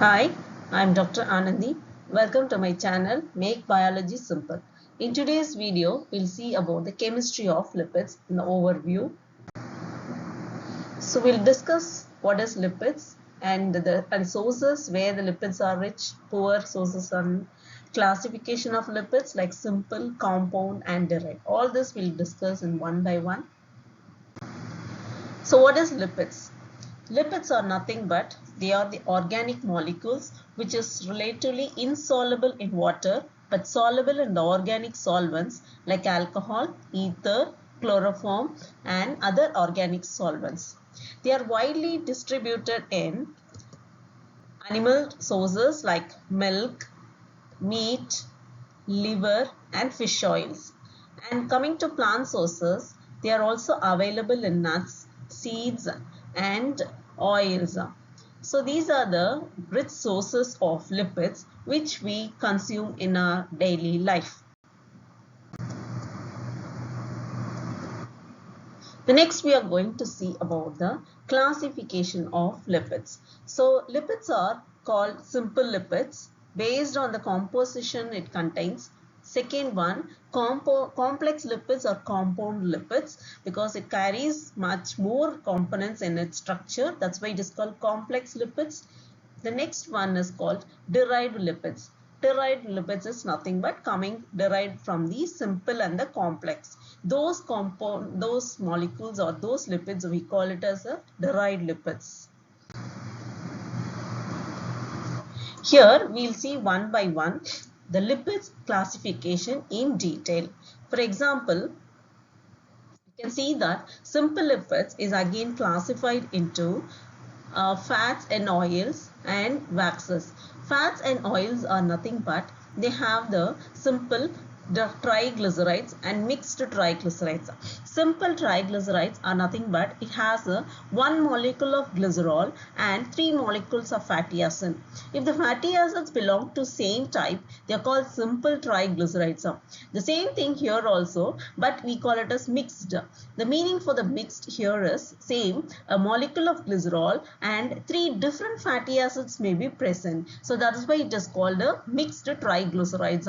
Hi, I'm Dr. Anandi. Welcome to my channel Make Biology Simple. In today's video, we'll see about the chemistry of lipids in the overview. So we'll discuss what is lipids and the sources where the lipids are rich, poor sources and classification of lipids like simple, compound and derived. All this we'll discuss in one by one. So what is lipids? Lipids are nothing but they are the organic molecules which is relatively insoluble in water but soluble in the organic solvents like alcohol, ether, chloroform and other organic solvents. They are widely distributed in animal sources like milk, meat, liver and fish oils. And coming to plant sources, they are also available in nuts, seeds and oils. So these are the rich sources of lipids which we consume in our daily life. The next we are going to see about the classification of lipids. So lipids are called simple lipids based on the composition it contains. Second one, complex lipids or compound lipids because it carries much more components in its structure. That's why it is called complex lipids. The next one is called derived lipids. Derived lipids is nothing but derived from the simple and the complex. Those molecules or those lipids, we call it as a derived lipids. Here we'll see one by one the lipids classification in detail. For example, you can see that simple lipids is again classified into fats and oils and waxes. Fats and oils are nothing but they have the simple triglycerides and mixed triglycerides. Simple triglycerides are nothing but it has one molecule of glycerol and 3 molecules of fatty acid. If the fatty acids belong to same type, they are called simple triglycerides. The same thing here also, but we call it as mixed. The meaning for the mixed here is same, a molecule of glycerol and 3 different fatty acids may be present. So that is why it is called a mixed triglycerides.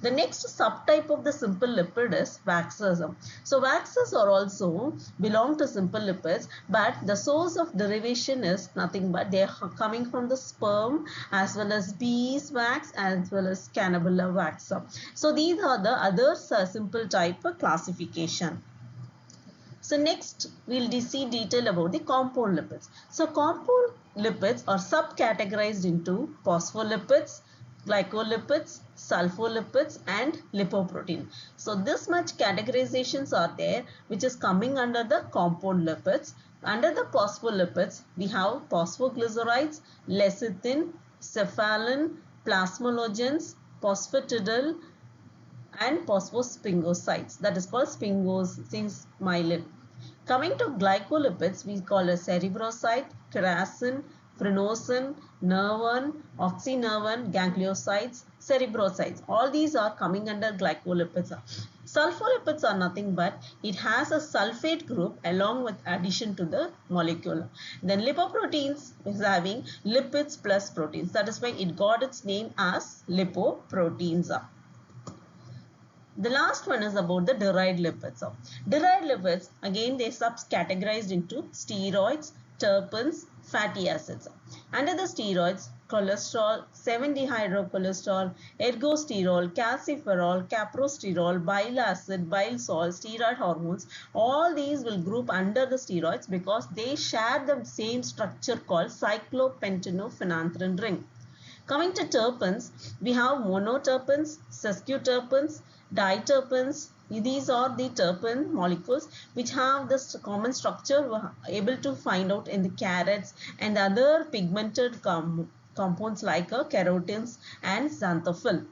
The next subtype of the simple lipid is waxes. So waxes are also belong to simple lipids, but the source of derivation is nothing but they are coming from the sperm as well as beeswax as well as cannabilla wax. So these are the other simple type of classification. So next we'll see detail about the compound lipids. So compound lipids are subcategorized into phospholipids, glycolipids, sulfolipids and lipoprotein. So this much categorizations are there which is coming under the compound lipids. Under the phospholipids we have phosphoglycerides, lecithin, cephalin, plasmalogens, phosphatidyl and phosphosphingosides, that is called sphingosine. Coming to glycolipids, we call a cerebroside, kerosene, phrenosine, nervine, oxynervine, gangliosides, cerebrosides. All these are coming under glycolipids. Sulfolipids are nothing but it has a sulfate group along with addition to the molecule. Then lipoproteins is having lipids plus proteins. That is why it got its name as lipoproteins. The last one is about the derived lipids. Derived lipids, again they subcategorized into steroids, terpenes, fatty acids. Under the steroids, cholesterol, 7-dehydrocholesterol, ergosterol, calciferol, caprosterol, bile acid, bile salt, steroid hormones, all these will group under the steroids because they share the same structure called cyclopentanophenothrin ring. Coming to terpenes, we have monoterpenes, sesquiterpenes, diterpenes. These are the terpene molecules which have this common structure we are able to find out in the carrots and other pigmented compounds like carotenes and xanthophyll.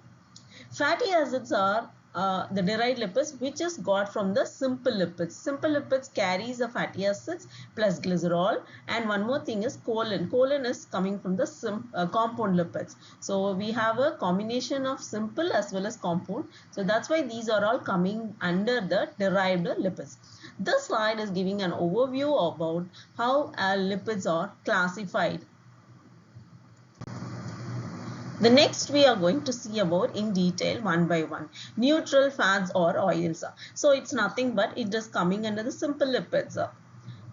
Fatty acids are the derived lipids which is got from the simple lipids. Simple lipids carries the fatty acids plus glycerol, and one more thing is choline. Choline is coming from the compound lipids. So we have a combination of simple as well as compound. So that's why these are all coming under the derived lipids. This slide is giving an overview about how lipids are classified. The next we are going to see about in detail one by one. Neutral fats or oils. So it's nothing but it is coming under the simple lipids.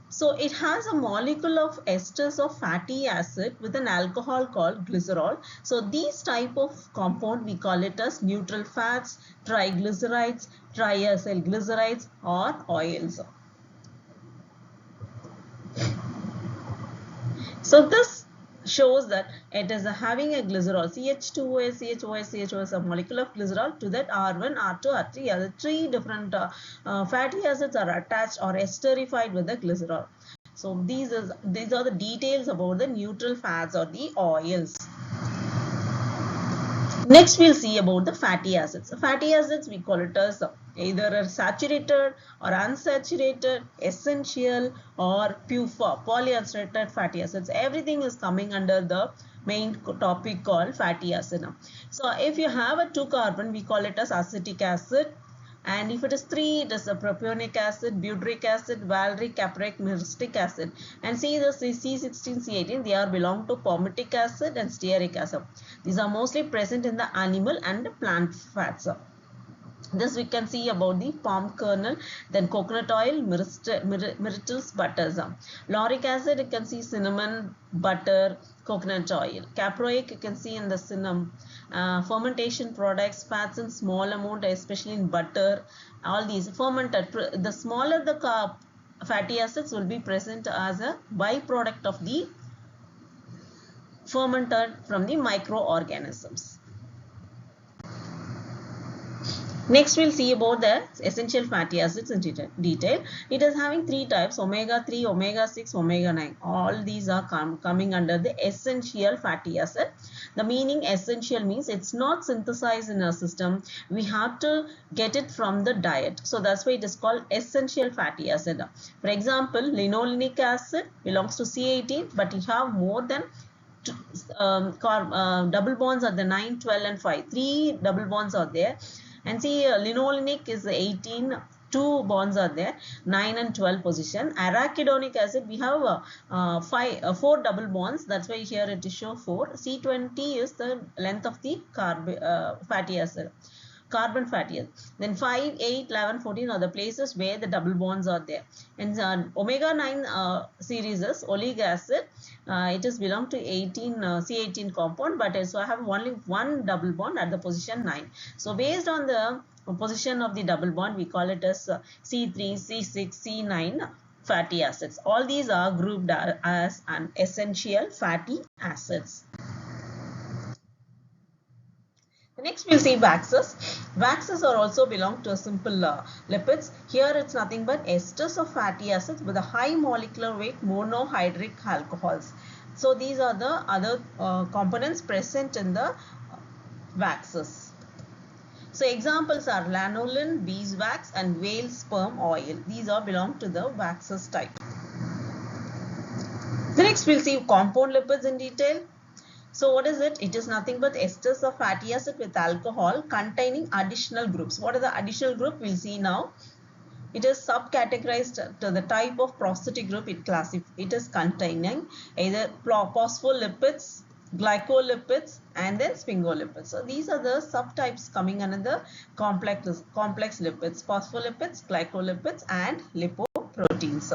So it has a molecule of esters of fatty acid with an alcohol called glycerol. So these type of compound we call it as neutral fats, triglycerides, triacylglycerides or oils. So this shows that it is having a glycerol CH2OH, CHOH, CHOH is a molecule of glycerol. To that R1, R2, R3 other three different fatty acids are attached or esterified with the glycerol. So these are the details about the neutral fats or the oils. Next we'll see about the fatty acids. Fatty acids we call it as either saturated or unsaturated, essential or pure polyunsaturated fatty acids. Everything is coming under the main topic called fatty acid. So if you have a 2 carbon, we call it as acetic acid. And if it is 3, it is a propionic acid, butyric acid, valeric, capric, myristic acid. And see the C16, C18, they are belong to palmitic acid and stearic acid. These are mostly present in the animal and plant fats. This we can see about the palm kernel, then coconut oil, myrtles, butters. Lauric acid, you can see cinnamon, butter, coconut oil. Caproic, you can see in the cinnamon. Fermentation products, fats in small amount, especially in butter. All these fermented, the smaller the fatty acids will be present as a byproduct of the fermented from the microorganisms. Next, we'll see about the essential fatty acids in detail. It is having 3 types, omega-3, omega-6, omega-9. All these are coming under the essential fatty acid. The meaning essential means it's not synthesized in our system. We have to get it from the diet. So that's why it is called essential fatty acid. For example, linolenic acid belongs to C18, but it have more than double bonds are the 9, 12 and 5. 3 double bonds are there. And see, linolenic is 18, 2 bonds are there, 9 and 12 position. Arachidonic acid, we have 4 double bonds. That's why here it is show 4. C20 is the length of the fatty acid. Carbon fatty acid. Then 5, 8, 11, 14 are the places where the double bonds are there. And omega-9 series is oleic acid. It is belong to 18 C18 compound, but so I have only one double bond at the position 9. So based on the position of the double bond, we call it as C3, C6, C9 fatty acids. All these are grouped as an essential fatty acids. Next we'll see waxes. Waxes are also belong to a simple lipids. Here it's nothing but esters of fatty acids with a high molecular weight monohydric alcohols. So these are the other components present in the waxes. So examples are lanolin, beeswax and whale sperm oil. These are belong to the waxes type. The next we'll see compound lipids in detail. So what is it? It is nothing but esters of fatty acid with alcohol containing additional groups. What are the additional group? We'll see now. It is subcategorized to the type of prosthetic group it is containing either phospholipids, glycolipids and then sphingolipids. So these are the subtypes coming under the complex lipids, phospholipids, glycolipids and lipoproteins.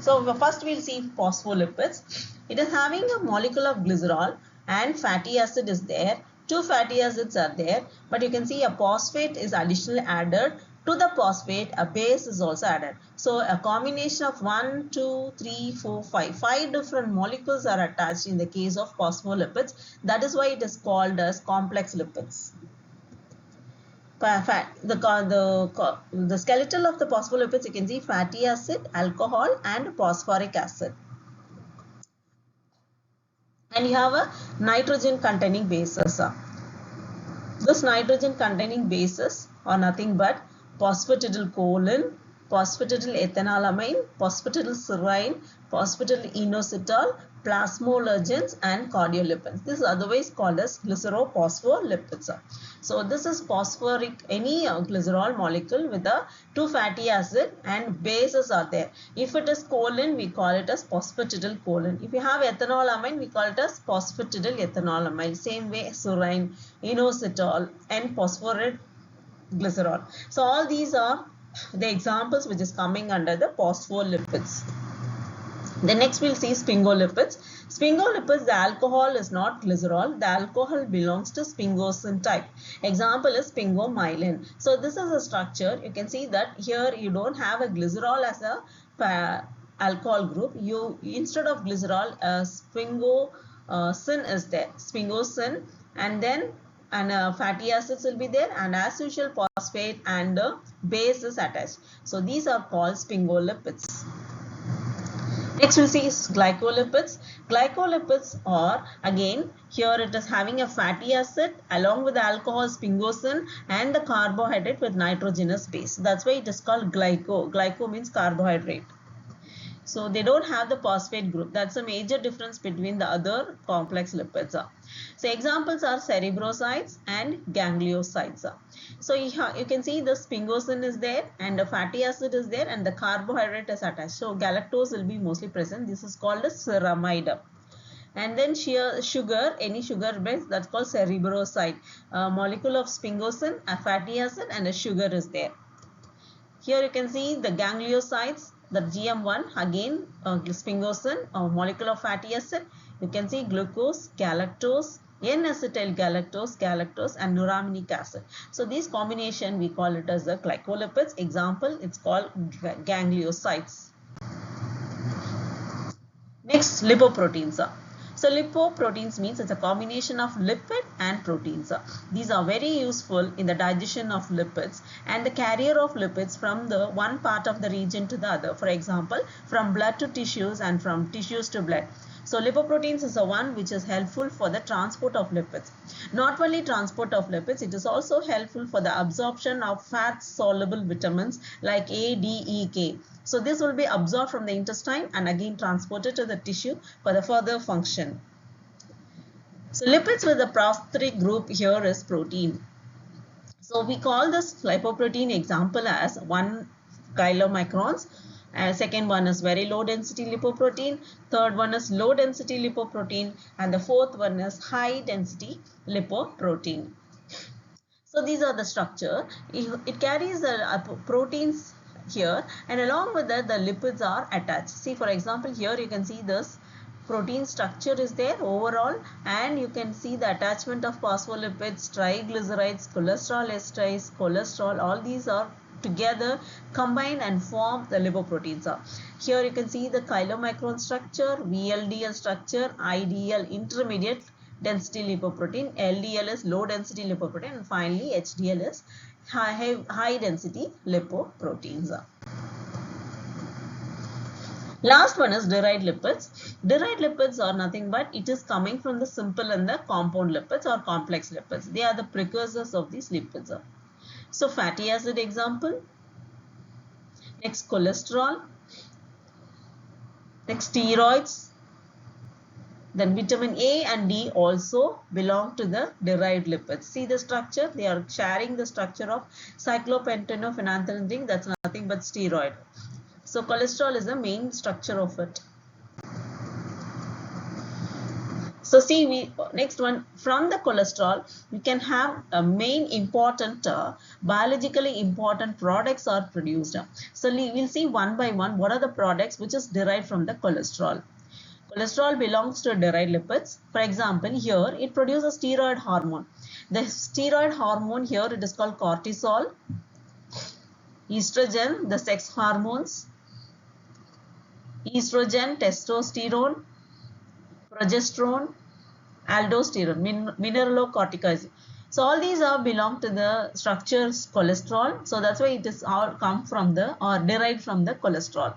So first we'll see phospholipids. It is having a molecule of glycerol and fatty acid is there. 2 fatty acids are there, but you can see a phosphate is additionally added. To the phosphate, a base is also added. So a combination of 1, 2, 3, 4, 5. 5 different molecules are attached in the case of phospholipids. That is why it is called as complex lipids. The skeletal of the phospholipids, you can see fatty acid, alcohol and phosphoric acid. And you have a nitrogen containing bases. This nitrogen containing bases are nothing but phosphatidylcholine, phosphatidylethanolamine, phosphatidylserine, phosphatidylиnositol, plasmalogens and cardiolipids. This is otherwise called as glycerophospholipids. So this is phosphoric, any glycerol molecule with the two fatty acid and bases are there. If it is choline, we call it as phosphatidylcholine. If you have ethanolamine, we call it as phosphatidylethanolamine. Same way serine, inositol and phosphoride glycerol. So all these are the examples which is coming under the phospholipids. Then next we'll see sphingolipids. Sphingolipids, the alcohol is not glycerol. The alcohol belongs to sphingosine type. Example is sphingomyelin. So this is a structure. You can see that here you don't have a glycerol as a alcohol group. You instead of glycerol, sphingosine is there. Sphingosine, and then fatty acids will be there, and as usual phosphate and base is attached. So these are called sphingolipids. Next we'll see is glycolipids. Glycolipids are, again, here it is having a fatty acid along with the alcohol sphingosine and the carbohydrate with nitrogenous base. That's why it is called glyco. Glyco means carbohydrate. So they don't have the phosphate group. That's a major difference between the other complex lipids. So examples are cerebrosides and gangliosides. So you can see the sphingosine is there and the fatty acid is there and the carbohydrate is attached. So galactose will be mostly present. This is called a ceramide. And then sugar, any sugar base, that's called cerebroside. A molecule of sphingosine, a fatty acid and a sugar is there. Here you can see the gangliosides, the GM1, again sphingosine, a molecule of fatty acid. You can see glucose, galactose, N-acetyl galactose and neuraminic acid. So this combination we call it as the glycolipids. Example, it's called gangliosides. Next, lipoproteins. So lipoproteins means it's a combination of lipid and proteins. These are very useful in the digestion of lipids and the carrier of lipids from the one part of the region to the other. For example, from blood to tissues and from tissues to blood. So lipoproteins is the one which is helpful for the transport of lipids. Not only transport of lipids, it is also helpful for the absorption of fat-soluble vitamins like A, D, E, K. So this will be absorbed from the intestine and again transported to the tissue for the further function. So lipids with the phosphoric group here is protein. So we call this lipoprotein example as 1 kilomicrons. Second one is very low density lipoprotein, third one is low density lipoprotein, and the fourth one is high density lipoprotein. So these are the structure. It carries the proteins here, and along with that the lipids are attached. See, for example, here you can see this protein structure is there overall, and you can see the attachment of phospholipids, triglycerides, cholesterol esters, cholesterol, all these are together combine and form the lipoproteins. Here you can see the kilomicron structure, VLDL structure, IDL intermediate density lipoprotein, LDL is low density lipoprotein, and finally HDL is high density lipoproteins. Last one is derived lipids. Derived lipids are nothing but it is coming from the simple and the compound lipids or complex lipids. They are the precursors of these lipids. So fatty acid example, next cholesterol, next steroids, then vitamin A and D also belong to the derived lipids. See the structure, they are sharing the structure of cyclopentanophenoxylidine ring, that's nothing but steroid. So cholesterol is the main structure of it. So see, next one, from the cholesterol, we can have a main important, biologically important products are produced. So we'll see one by one what are the products which is derived from the cholesterol. Cholesterol belongs to derived lipids. For example, here it produces steroid hormone. The steroid hormone here it is called cortisol, estrogen, the sex hormones, estrogen, testosterone, progesterone, aldosterone, mineralocorticoids. So all these are belong to the structures cholesterol. So that's why it is all come from the or derived from the cholesterol.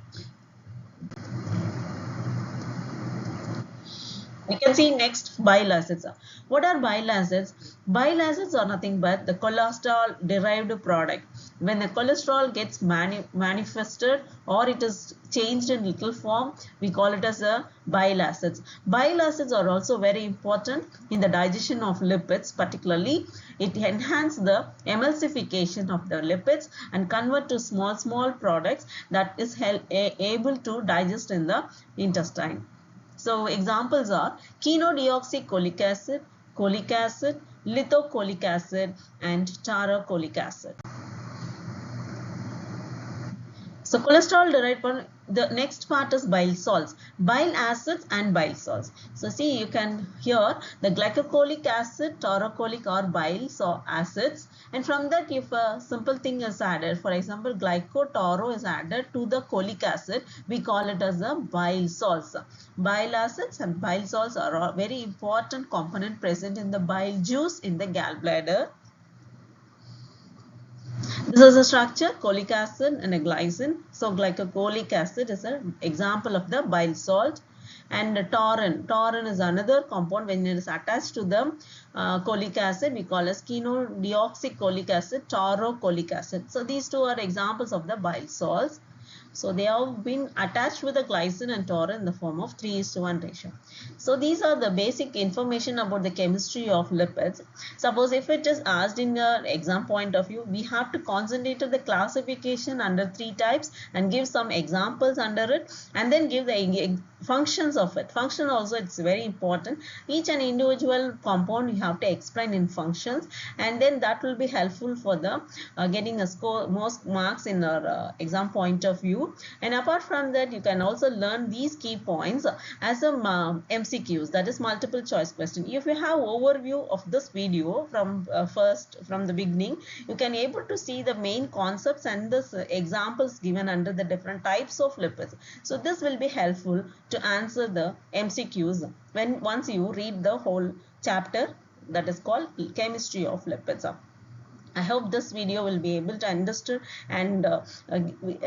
We can see next bile acids. What are bile acids? Bile acids are nothing but the cholesterol derived product. when the cholesterol gets manifested or it is changed in little form, we call it as a bile acids. Bile acids are also very important in the digestion of lipids. Particularly, it enhances the emulsification of the lipids and convert to small products that is able to digest in the intestine. So examples are chenodeoxycholic acid, lithocholic acid, and taurocholic acid. So cholesterol derived from the next part is bile salts, bile acids and bile salts. So see, you can hear the glycocholic acid, taurocholic or bile acids, and from that if a simple thing is added, for example glycotoro is added to the cholic acid, we call it as the bile salts. Bile acids and bile salts are a very important component present in the bile juice in the gallbladder. This is a structure, cholic acid and a glycine. So glycocholic acid is an example of the bile salt. And taurin. Taurin is another compound. When it is attached to the cholic acid, we call as chenodeoxycholic acid, taurocholic acid. So these two are examples of the bile salts. So they have been attached with the glycine and taurin in the form of 3:1 ratio. So these are the basic information about the chemistry of lipids. Suppose if it is asked in your exam point of view, we have to concentrate on the classification under 3 types and give some examples under it, and then give the functions of it. Function also, it's very important. Each and individual compound you have to explain in functions, and then that will be helpful for the getting a score, most marks in our exam point of view. And apart from that, you can also learn these key points as a MCQs, that is multiple choice question. If you have overview of this video from the beginning, you can able to see the main concepts and the examples given under the different types of lipids. So this will be helpful to answer the MCQs once you read the whole chapter that is called chemistry of lipids. I hope this video will be able to understand and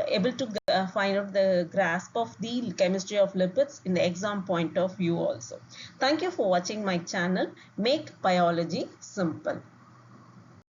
able to find out the grasp of the chemistry of lipids in the exam point of view also. Thank you for watching my channel. Make biology simple.